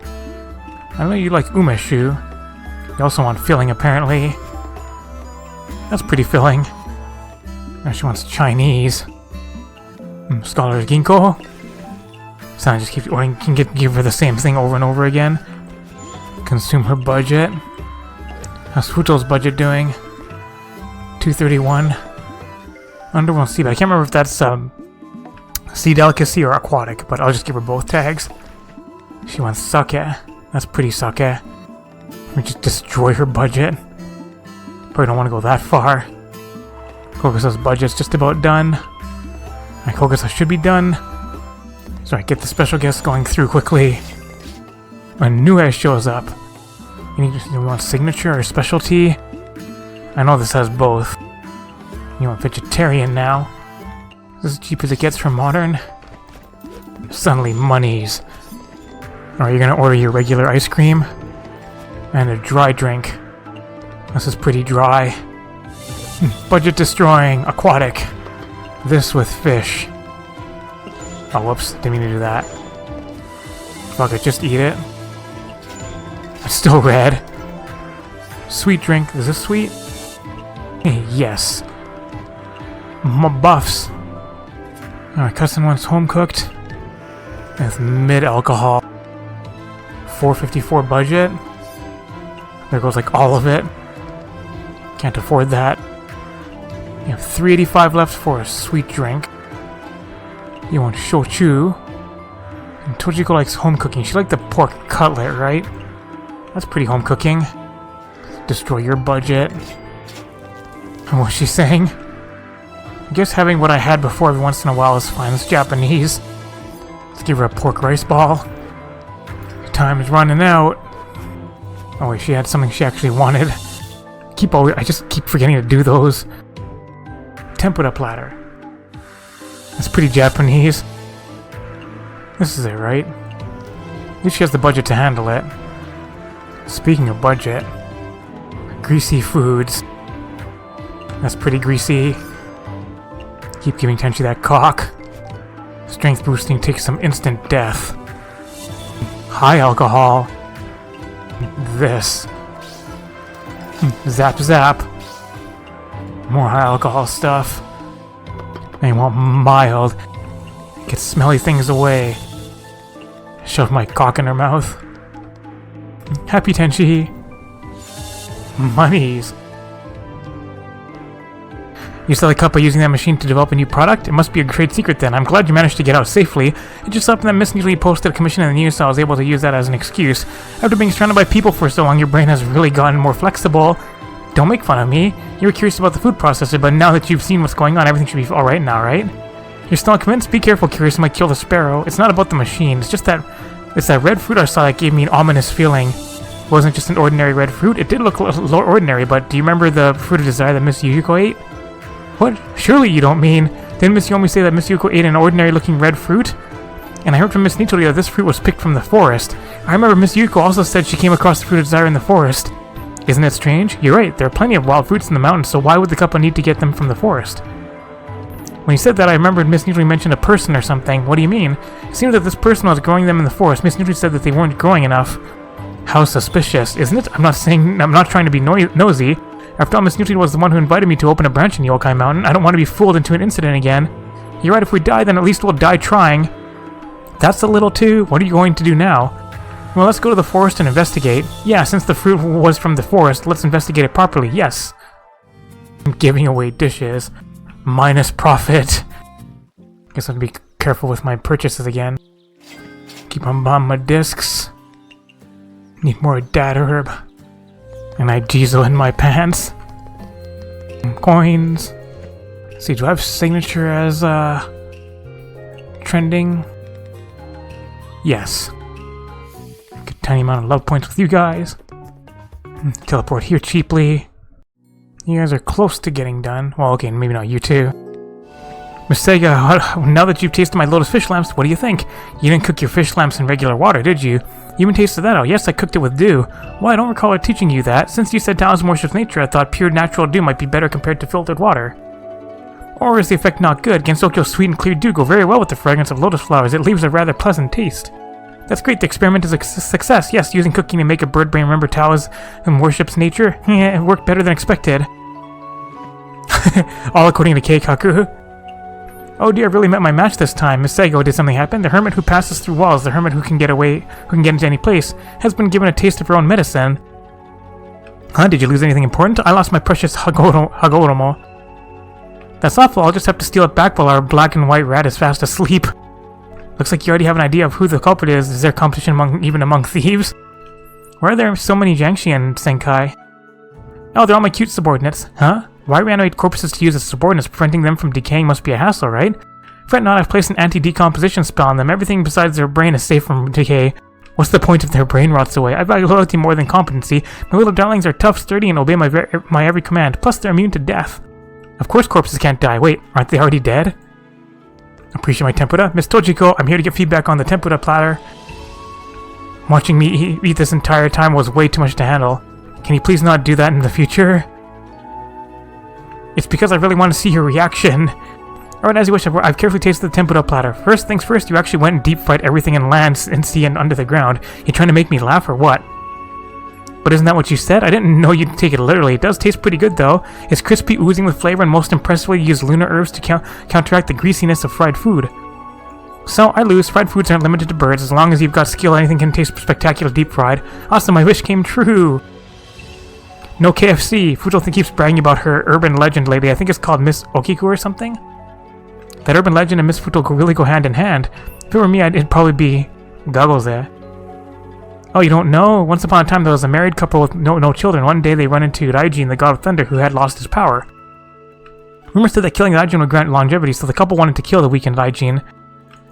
I know you like umeshu. You also want filling, apparently. That's pretty filling. Now she wants Chinese. Scholar's Ginkgo. So I just keep ordering, can give her the same thing over and over again. Consume her budget. How's Futo's budget doing? 231. Underworld sea, but I can't remember if that's sea delicacy or aquatic, but I'll just give her both tags. She wants sake. That's pretty sake. We just destroy her budget. Probably don't want to go that far. Kokusa's budget's just about done. My Kokusa should be done. So I get the special guest going through quickly. A new guy shows up. Do we want signature or specialty? I know this has both. You want vegetarian now. This is as cheap as it gets for modern. Suddenly monies. Or you're gonna order your regular ice cream and a dry drink. This is pretty dry. Budget destroying, aquatic. This with fish. Oh, whoops, didn't mean to do that. Fuck it, just eat it. It's still red. Sweet drink, is this sweet? Yes. Buffs. My cousin wants home cooked. With mid-alcohol. 454 budget. There goes like all of it. Can't afford that. You have 385 left for a sweet drink. You want shochu. And Tojiko likes home cooking. She liked the pork cutlet, right? That's pretty home cooking. Destroy your budget. And what's she saying? I guess having what I had before every once in a while is fine. It's Japanese. Let's give her a pork rice ball. Time is running out. Oh wait, she had something she actually wanted. I just keep forgetting to do those. Tempura platter. That's pretty Japanese. This is it, right? At least she has the budget to handle it. Speaking of budget, greasy foods. That's pretty greasy. Keep giving Tenchi that cock. Strength boosting takes some instant death. High alcohol. This. Zap zap. More high alcohol stuff. I want mild. Get smelly things away. Shove my cock in her mouth. Happy Tenchi. Monies. You saw the Kappa using that machine to develop a new product? It must be a trade secret then. I'm glad you managed to get out safely. It just happened that Miss Neatly posted a commission in the news, so I was able to use that as an excuse. After being surrounded by people for so long, your brain has really gotten more flexible. Don't make fun of me. You were curious about the food processor, but now that you've seen what's going on, everything should be alright now, right? You're still convinced? Be careful, Curious might kill the sparrow. It's not about the machine, it's just that... It's that red fruit I saw that gave me an ominous feeling. It wasn't just an ordinary red fruit. It did look a little ordinary, but do you remember the fruit of desire that Miss Yujiko ate? What? Surely you don't mean... Didn't Miss Yomi say that Miss Yujiko ate an ordinary-looking red fruit? And I heard from Miss Nitori that this fruit was picked from the forest. I remember Miss Yujiko also said she came across the fruit of desire in the forest. Isn't it strange? You're right, there are plenty of wild fruits in the mountains, so why would the Kappa need to get them from the forest? When you said that, I remembered Miss Nitori mentioned a person or something. What do you mean? It seems that this person was growing them in the forest. Miss Nitori said that they weren't growing enough. How suspicious, isn't it? I'm not trying to be nosy. After all, Miss Nitori was the one who invited me to open a branch in Yokai Mountain. I don't want to be fooled into an incident again. You're right, if we die, then at least we'll die trying. That's a little too... What are you going to do now? Well, let's go to the forest and investigate. Yeah, since the fruit was from the forest, let's investigate it properly, yes. I'm giving away dishes. Minus profit. Guess I'll be careful with my purchases again. Keep on buying my discs. Need more dad herb. And I Jizo in my pants. Coins. Let's see, do I have signature as trending? Yes. Get a tiny amount of love points with you guys. Teleport here cheaply. You guys are close to getting done. Well, okay, maybe not you two. Miss Seiga, now that you've tasted my lotus fish lamps, what do you think? You didn't cook your fish lamps in regular water, did you? You even tasted that out. Yes, I cooked it with dew. Well, I don't recall her teaching you that. Since you said Taoism worships nature, I thought pure natural dew might be better compared to filtered water. Or is the effect not good? Gensokyo's sweet and clear dew go very well with the fragrance of lotus flowers. It leaves a rather pleasant taste. That's great. The experiment is a success. Yes, using cooking to make a bird brain remember Taoism worships nature. Yeah, it worked better than expected. All according to Keikaku. Oh dear, I really met my match this time. Miss Seigo, did something happen? The hermit who passes through walls, the hermit who can get into any place, has been given a taste of her own medicine. Huh? Did you lose anything important? I lost my precious Hagoromo. That's awful. I'll just have to steal it back while our black and white rat is fast asleep. Looks like you already have an idea of who the culprit is. Is there competition even among thieves? Why are there so many Jiangxian Senkai? Oh, they're all my cute subordinates. Huh? Why reanimate corpses to use as subordinates? Preventing them from decaying must be a hassle, right? Fret not, I've placed an anti-decomposition spell on them. Everything besides their brain is safe from decay. What's the point if their brain rots away? I value loyalty more than competency. My little darlings are tough, sturdy, and obey my every command. Plus, they're immune to death. Of course corpses can't die. Wait, aren't they already dead? Appreciate my tempura? Miss Tojiko, I'm here to get feedback on the tempura platter. Watching me eat this entire time was way too much to handle. Can you please not do that in the future? It's because I really want to see your reaction. Alright, as you wish, I've carefully tasted the tempura platter. First things first, you actually went and deep-fried everything in land and sea and under the ground. You trying to make me laugh or what? But isn't that what you said? I didn't know you'd take it literally. It does taste pretty good, though. It's crispy, oozing with flavor, and most impressively, you use lunar herbs to counteract the greasiness of fried food. So, I lose. Fried foods aren't limited to birds. As long as you've got skill, anything can taste spectacular deep-fried. Awesome, my wish came true! No KFC. Fujo keeps bragging about her urban legend lately. I think it's called Miss Okiku or something? That urban legend and Miss Futo really go hand in hand. If it were me, it'd probably be Goggles there. Oh, you don't know? Once upon a time, there was a married couple with no children. One day, they run into Raijin, the god of thunder, who had lost his power. Rumors said that killing Raijin would grant longevity, so the couple wanted to kill the weakened Raijin.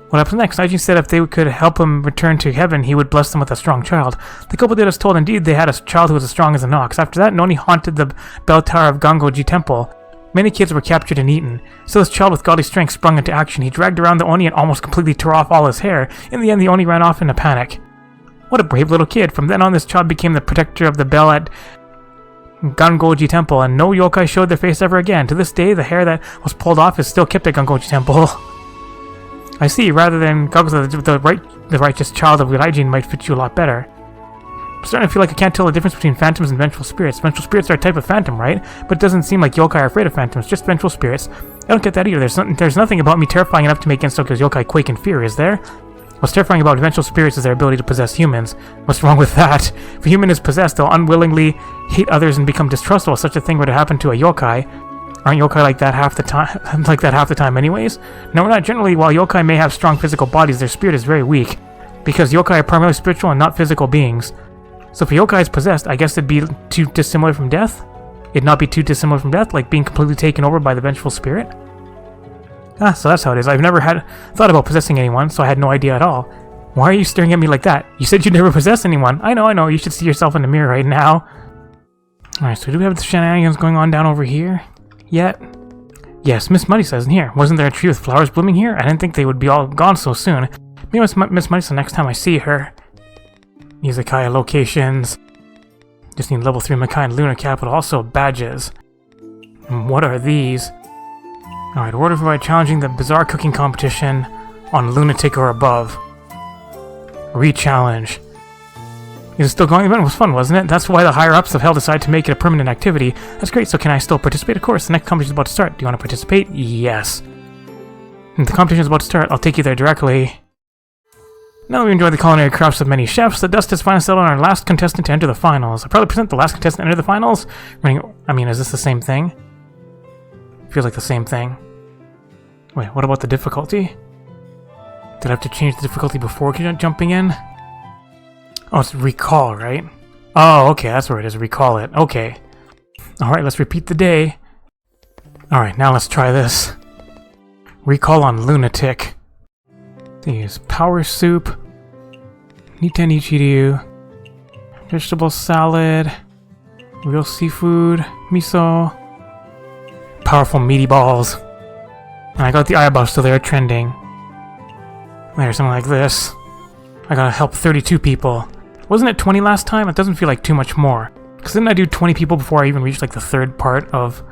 What happens next? Raijin said if they could help him return to heaven, he would bless them with a strong child. The couple did as told. Indeed, they had a child who was as strong as an ox. After that, Noni haunted the bell tower of Gangoji Temple. Many kids were captured and eaten. So this child with godly strength sprung into action. He dragged around the Oni and almost completely tore off all his hair. In the end, the Oni ran off in a panic. What a brave little kid. From then on, this child became the protector of the bell at Gangoji Temple, and no yokai showed their face ever again. To this day, the hair that was pulled off is still kept at Gangoji Temple. I see, rather than Goggles, the righteous child of Raijin might fit you a lot better. I'm starting to feel like I can't tell the difference between phantoms and vengeful spirits. Vengeful spirits are a type of phantom, right? But it doesn't seem like yokai are afraid of phantoms, just vengeful spirits. I don't get that either. There's nothing about me terrifying enough to make Gensokyo's yokai quake in fear, is there? What's terrifying about vengeful spirits is their ability to possess humans. What's wrong with that? If a human is possessed, they'll unwillingly hate others and become distrustful if such a thing were to happen to a yokai. Aren't yokai like that half the time anyways? No, we're not. Generally, while yokai may have strong physical bodies, their spirit is very weak, because yokai are primarily spiritual and not physical beings. So if a yokai is possessed, I guess it'd be too dissimilar from death? It'd not be too dissimilar from death, like being completely taken over by the vengeful spirit? Ah, so that's how it is. I've never thought about possessing anyone, so I had no idea at all. Why are you staring at me like that? You said you'd never possess anyone. I know. You should see yourself in the mirror right now. Alright, so do we have the shenanigans going on down over here yet? Yes, Miss Murasa isn't here. Wasn't there a tree with flowers blooming here? I didn't think they would be all gone so soon. Maybe Miss Murasa next time I see her. Izakaya locations. Just need level 3 Makai and Lunar Capital. Also badges. And what are these? Alright, order by challenging the bizarre cooking competition on Lunatic or above. Re-challenge. Is it still going? The event was fun, wasn't it? That's why the higher-ups have decided to make it a permanent activity. That's great, so can I still participate? Of course, the next competition is about to start. Do you want to participate? Yes. The competition is about to start. I'll take you there directly. Now that we enjoy the culinary crafts of many chefs, the dust has finally settled on our last contestant to enter the finals. I'll probably present the last contestant to enter the finals. I mean, is this the same thing? Feels like the same thing. Wait, what about the difficulty? Did I have to change the difficulty before jumping in? Oh, it's recall, right? Oh, okay, that's where it is. Recall it. Okay. Alright, let's repeat the day. Alright, now let's try this. Recall on Lunatic. These power soup. Niten Ichiryu. Vegetable salad. Real seafood. Miso. Powerful meaty balls. And I got the eyeballs, so they're trending. There's something like this. I gotta help 32 people. Wasn't it 20 last time? It doesn't feel like too much more. Because didn't I do 20 people before I even reached like the third part of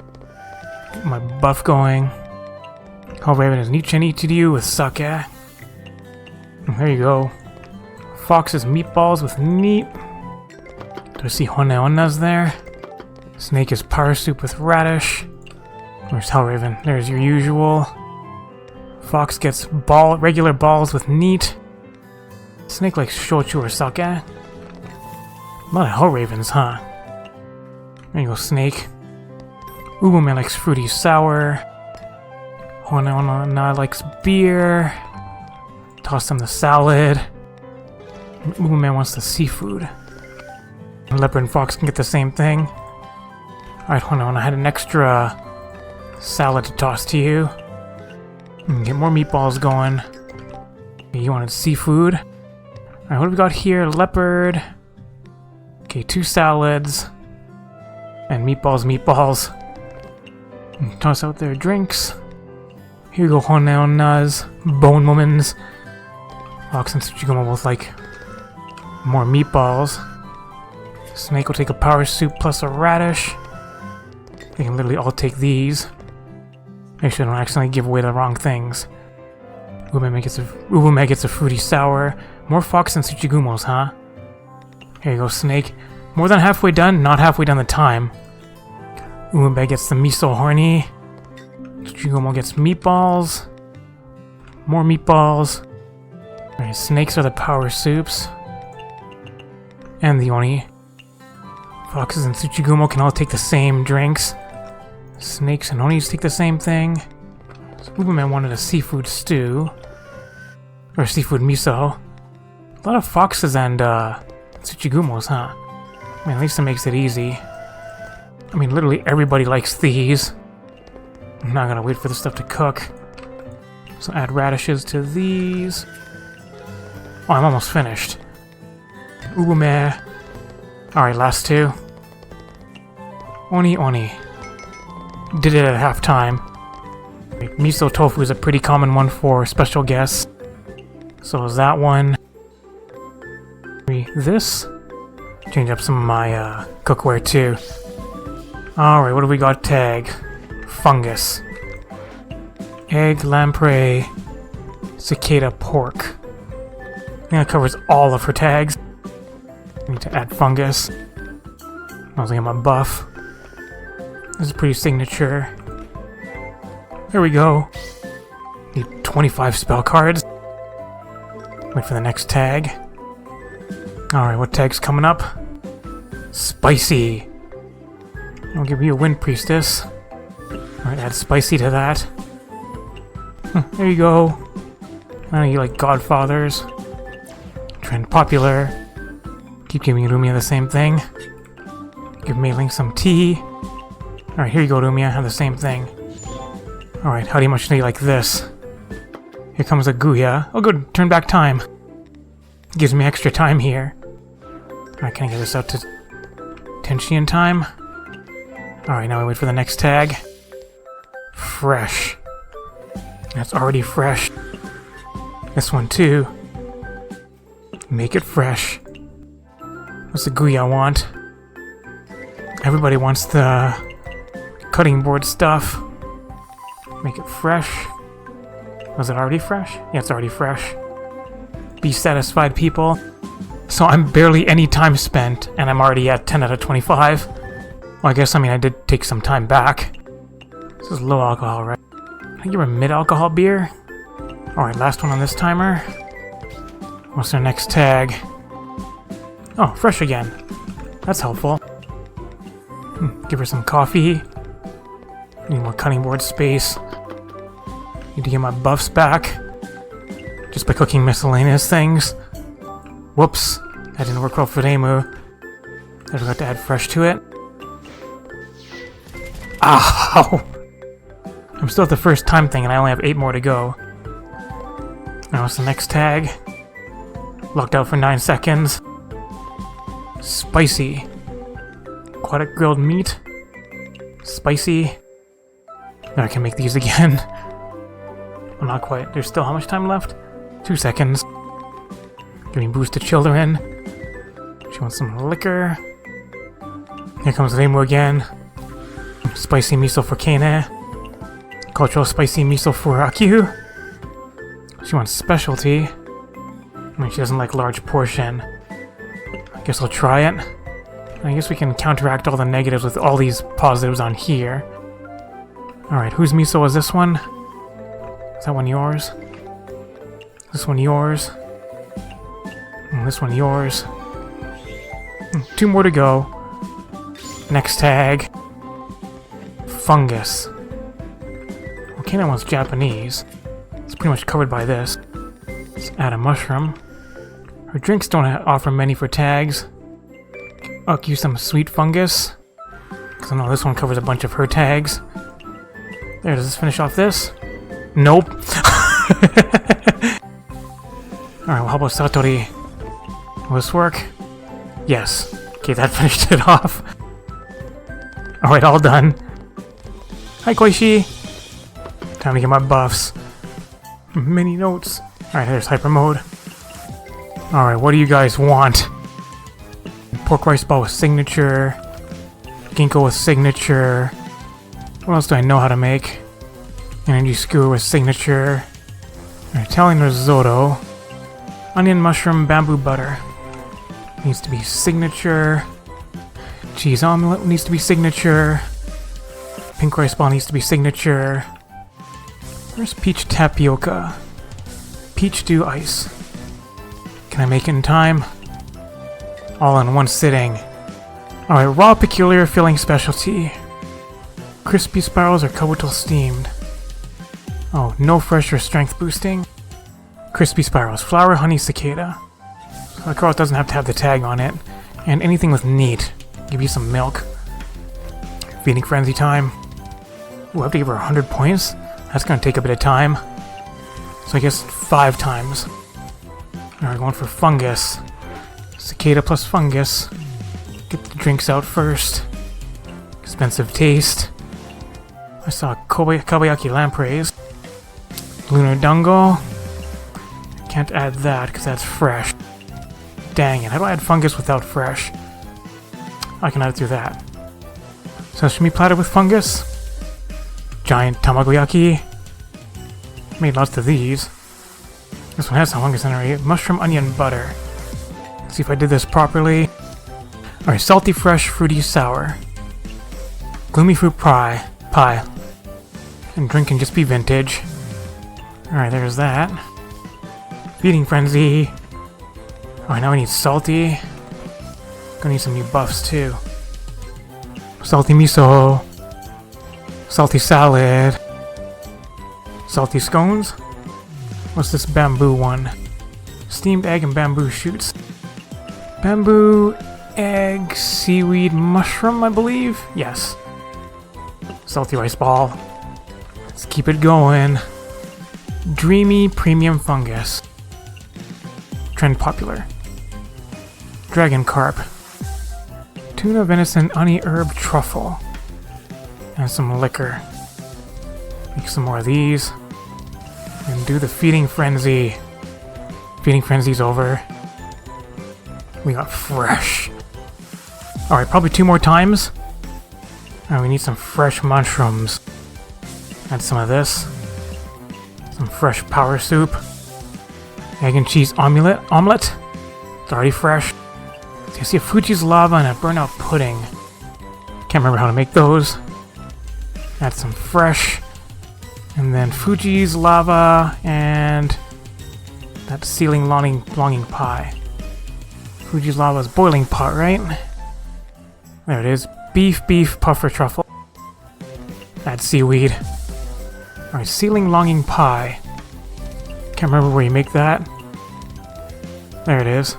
my buff going? Hell Raven is Nichen to you with sake. There you go. Fox's meatballs with meat. Do I see Honeonas there? Snake is power soup with radish. Where's Hellraven? There's your usual. Fox gets regular balls with neat. Snake likes shochu or sake. A lot of Hellravens, huh? There you go, Snake. Ubume likes fruity sour. Honeona likes beer. Toss them the salad. Ubume wants the seafood. Leopard and Fox can get the same thing. Alright, Honeona, I had an extra salad to toss to you. Get more meatballs going. You wanted seafood. Alright, what do we got here? Leopard. Okay, 2 salads. And meatballs. Toss out their drinks. Here you go, Honeonas. Bone Womans. Fox and Tsuchigoma both like more meatballs. Snake will take a power soup plus a radish. They can literally all take these. Make sure I don't accidentally give away the wrong things. Ubume gets a fruity sour. More Fox and Tsuchigumos, huh? Here you go, Snake. More than halfway done, not halfway done the time. Ubume gets the miso horny. Tsuchigumo gets meatballs. More meatballs. Alright, snakes are the power soups. And the oni. Foxes and Tsuchigumo can all take the same drinks. Snakes and onis take the same thing. So Ubume wanted a seafood stew. Or seafood miso. A lot of foxes and Tsuchigumos, huh? I mean, at least it makes it easy. I mean, literally everybody likes these. I'm not gonna wait for the stuff to cook. So add radishes to these. Oh, I'm almost finished. Ubume. Alright, last 2. Oni. Did it at halftime. Miso tofu is a pretty common one for special guests. So is that one. This. Change up some of my cookware too. Alright, what do we got? Tag. Fungus. Egg, lamprey, cicada, pork. I think that covers all of her tags. I need to add fungus. I was looking at my buff. This is pretty signature. There we go. Need 25 spell cards. Wait for the next tag. Alright, what tag's coming up? Spicy. I'll give you a Wind Priestess. Alright, add spicy to that. There you go. I know you like Godfathers. Trend popular. Keep giving Rumia the same thing. Give Mei-Ling some tea. Alright, here you go, Rumia. Have the same thing. Alright, how much do you like this? Here comes a Guya. Oh good, turn back time. Gives me extra time here. Alright, can I get this out to Tenshi in time? Alright, now we wait for the next tag. Fresh. That's already fresh. This one too. Make it fresh. What's the Guya I want? Everybody wants the cutting board stuff. Make it fresh. Was it already fresh? Yeah, it's already fresh. Be satisfied, people. So I'm barely any time spent, and I'm already at 10 out of 25. Well, I guess, I did take some time back. This is low alcohol, right? I think you're a mid-alcohol beer. Alright, last one on this timer. What's our next tag? Oh, fresh again. That's helpful. Give her some coffee. Need more cutting board space. Need to get my buffs back. Just by cooking miscellaneous things. Whoops. That didn't work well for Demu. I forgot to add fresh to it. Ow! I'm still at the first time thing and I only have 8 more to go. Now what's the next tag? Locked out for 9 seconds. Spicy. Aquatic grilled meat. Spicy. Now I can make these again. Well, not quite. There's still how much time left? 2 seconds. Giving boost to children. She wants some liquor. Here comes Reimu again. Spicy miso for Kane. Cultural spicy miso for Akyu. She wants specialty. I mean, she doesn't like large portion. I guess I'll try it. I guess we can counteract all the negatives with all these positives on here. Alright, whose miso is this one? Is that one yours? This one yours? And this one yours? 2 more to go. Next tag. Fungus. Okay, that one's Japanese. It's pretty much covered by this. Let's add a mushroom. Her drinks don't offer many for tags. I'll use some sweet fungus. Because I know this one covers a bunch of her tags. There, does this finish off this? Nope. Alright, well, how about Satori? Will this work? Yes. Okay, that finished it off. Alright, all done. Hi, Koishi. Time to get my buffs. Mini notes. Alright, there's hyper mode. Alright, what do you guys want? Pork rice ball with signature. Ginkgo with signature. What else do I know how to make? Energy skewer with signature. Italian risotto. Onion mushroom bamboo butter. Needs to be signature. Cheese omelet needs to be signature. Pink rice ball needs to be signature. Where's peach tapioca? Peach dew ice. Can I make it in time? All in one sitting. Alright, raw peculiar filling specialty. Crispy spirals or kabuto steamed. Oh, no fresh or strength boosting. Crispy spirals, flour, honey, cicada. So of course it doesn't have to have the tag on it. And anything with neat. Give you some milk. Feeding frenzy time. Ooh, I have to give her 100 points? That's gonna take a bit of time. So I guess 5 times. Alright, going for fungus. Cicada plus fungus. Get the drinks out first. Expensive taste. I saw Kabayaki lampreys. Lunar Dungo. Can't add that because that's fresh. Dang it, how do I add fungus without fresh? I can add it through that. Sashimi platter with fungus. Giant tamagoyaki. Made lots of these. This one has some fungus in it. Mushroom onion butter. Let's see if I did this properly. Alright, salty fresh, fruity sour. Gloomy fruit pie. And drink can just be vintage. Alright, there's that. Feeding frenzy. Alright, now we need salty. Gonna need some new buffs too. Salty miso. Salty salad. Salty scones. What's this bamboo one? Steamed egg and bamboo shoots. Bamboo, egg, seaweed, mushroom, I believe? Yes. Salty rice ball. Let's keep it going. Dreamy premium fungus. Trend popular. Dragon carp. Tuna, venison, honey, herb, truffle. And some liquor. Make some more of these. And do the feeding frenzy. Feeding frenzy's over. We got fresh. Alright, probably 2 more times. And we need some fresh mushrooms. Add some of this. Some fresh power soup. Egg and cheese omelet. It's already fresh. So you see a Fuji's lava and a burnout pudding. Can't remember how to make those. Add some fresh. And then Fuji's lava and that ceiling longing pie. Fuji's lava's boiling pot, right? There it is. Beef puffer truffle. Add seaweed. Alright, ceiling longing pie. Can't remember where you make that. There it is.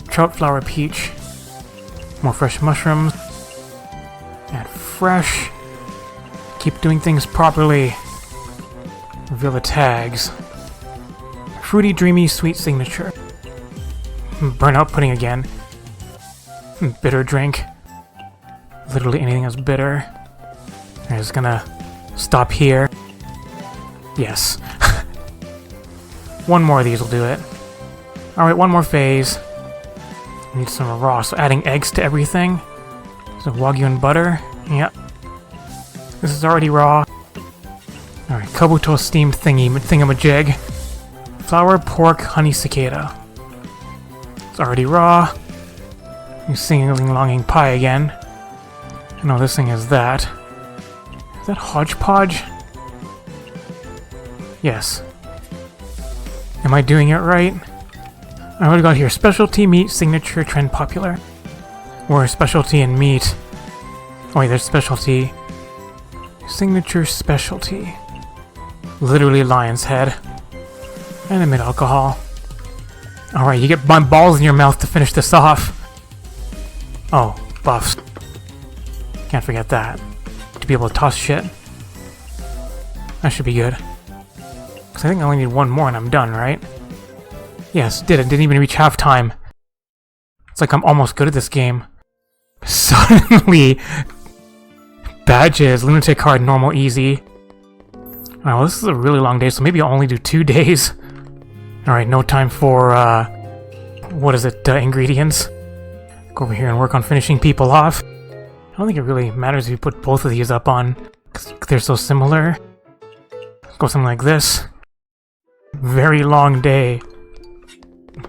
Trout flower peach. More fresh mushrooms. Add fresh. Keep doing things properly. Reveal the tags. Fruity, dreamy, sweet signature. Burnout pudding again. Bitter drink. Literally anything that's bitter. I'm just gonna stop here. Yes. One more of these will do it. Alright, one more phase. Need some raw, so adding eggs to everything. So Wagyu and butter. Yep. This is already raw. Alright, Kabuto steamed thingamajig. Flour, pork, honey cicada. It's already raw. You singing longing pie again. No, this thing is that. Is that hodgepodge? Yes. Am I doing it right? I already got here. Specialty meat, signature, trend popular. Or specialty and meat. Oh wait, there's specialty. Signature specialty. Literally lion's head. And a mid-alcohol. Alright, you get my balls in your mouth to finish this off. Oh, buffs. Can't forget that. To be able to toss shit. That should be good. Because I think I only need one more and I'm done, right? Yes, did it. Didn't even reach halftime. It's like I'm almost good at this game. Suddenly, badges, lunatic card, normal, easy. Well, this is a really long day, so maybe I'll only do 2 days. Alright, no time for, what is it, ingredients? Go over here and work on finishing people off. I don't think it really matters if you put both of these up on, because they're so similar. Let's go something like this. Very long day.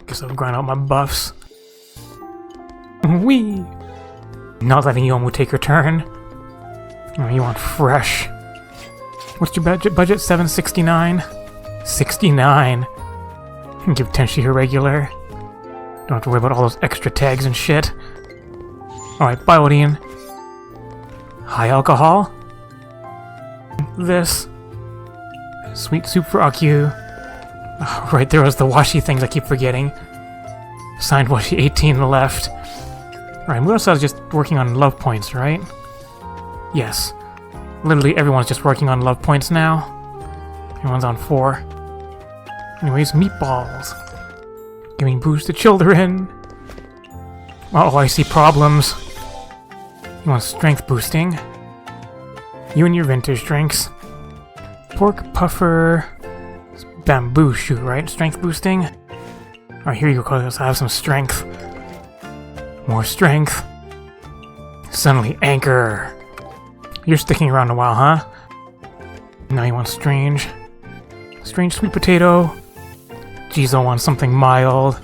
Guess I'll grind out my buffs. Whee! Not letting Yomu take her turn. Oh, you want fresh. What's your budget? Budget $769. 69. Give Tenshi her regular. Don't have to worry about all those extra tags and shit. Alright, Biodine. High alcohol. This. Sweet soup for Akyu. Oh, right, there was the washi things I keep forgetting. Signed washi 18 left. Alright, Murasa is just working on love points, right? Yes. Literally everyone's just working on love points now. Everyone's on 4. Anyways, meatballs. Giving boost to children. Oh, I see problems. You want strength boosting. You and your vintage drinks. Pork puffer. Bamboo shoot, right? Strength boosting. Alright, here you go, because I have some strength. More strength. Suddenly, anchor. You're sticking around a while, huh? Now you want strange. Strange sweet potato. Jizo wants something mild.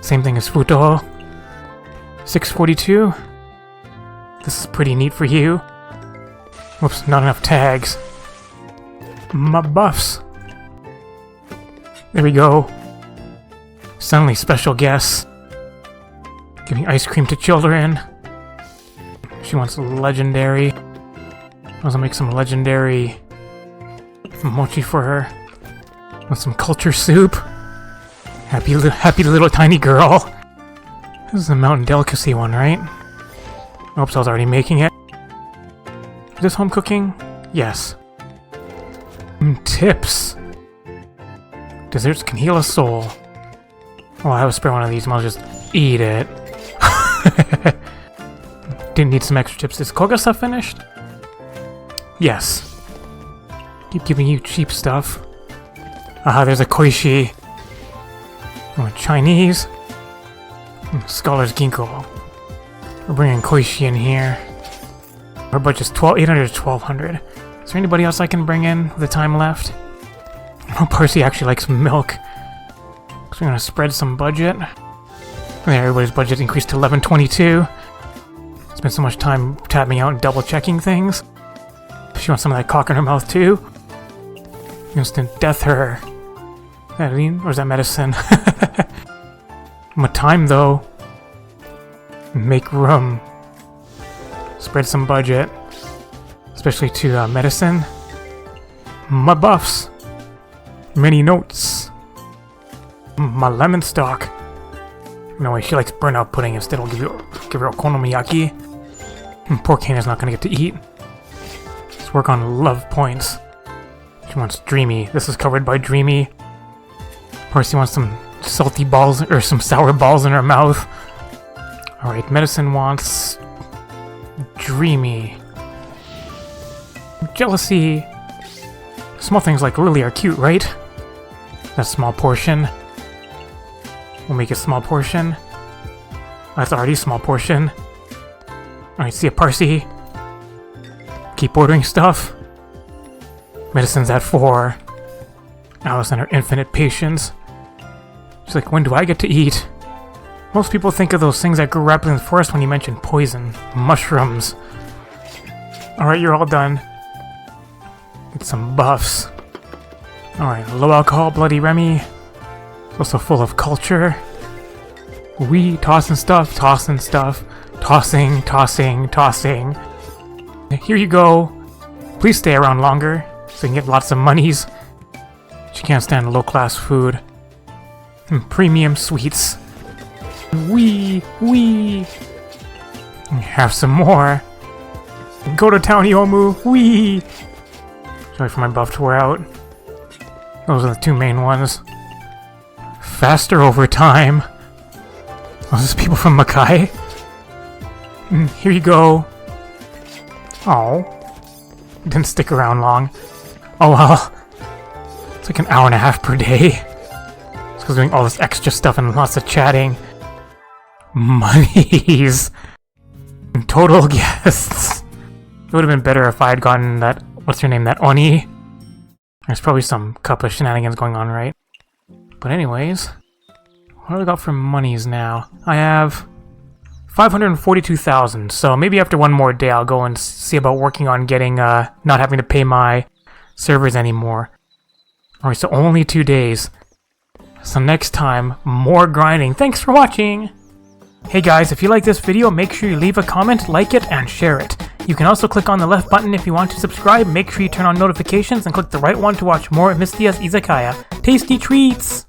Same thing as Futo. 642. This is pretty neat for you. Whoops, not enough tags. My buffs. There we go. Suddenly special guests. Giving ice cream to children. She wants legendary. I'll make some legendary mochi for her. Want some culture soup. Happy little tiny girl. This is a mountain delicacy one, right? Oops, I was already making it. Is this home cooking? Yes. Tips. Desserts can heal a soul. Oh, I have a spare one of these, I'll just eat it. Didn't need some extra tips. Is Kogasa finished? Yes. Keep giving you cheap stuff. Aha, there's a Koishi. Oh, Chinese. Scholar's Ginkgo. We're bringing Koishi in here. Our budget's 800 to 1200. Is there anybody else I can bring in with the time left? Oh, Parsi actually likes milk. So we're gonna spread some budget. There, everybody's budget increased to 1122. Spent so much time tapping out and double checking things. She wants some of that cock in her mouth too. Instant death her. Is that lean? Or is that medicine? My time though. Make room. Spread some budget. Especially to medicine. My buffs. Many notes. My lemon stock. No way, she likes burnout pudding. Instead, I'll give her okonomiyaki. Poor Kana's not gonna get to eat. Let's work on love points. She wants Dreamy. This is covered by Dreamy. Percy wants some salty balls, or some sour balls in her mouth. Alright, Medicine wants Dreamy. Jealousy. Small things like Lily are cute, right? A small portion. We'll make a small portion. That's already a small portion. Alright, see a Parsi. Keep ordering stuff. Medicine's at 4. Alice and her infinite patience. She's like, when do I get to eat? Most people think of those things that grew rapidly in the forest when you mention poison. Mushrooms. Alright, you're all done. Get some buffs. Alright, low alcohol, Bloody Remy. It's also full of culture. We tossing stuff. Tossing, tossing. Here you go. Please stay around longer so you can get lots of monies. She can't stand low-class food. And premium sweets. Wee. Have some more. Go to town, Yomu. Wee. Sorry for my buff to wear out. Those are the 2 main ones. Faster over time. Those is people from Makai. Here you go. Oh. Didn't stick around long. Oh well. It's like an hour and a half per day. It's because doing all this extra stuff and lots of chatting. Monies. Total guests. It would have been better if I had gotten that, what's her name, that Oni. There's probably some Kappa shenanigans going on, right? But anyways, what do I got for monies now? I have 542,000, so maybe after one more day I'll go and see about working on getting, not having to pay my servers anymore. Alright, so only 2 days. So next time, more grinding. Thanks for watching! Hey guys, if you like this video, make sure you leave a comment, like it, and share it. You can also click on the left button if you want to subscribe, make sure you turn on notifications, and click the right one to watch more Mystias Izakaya. Tasty treats!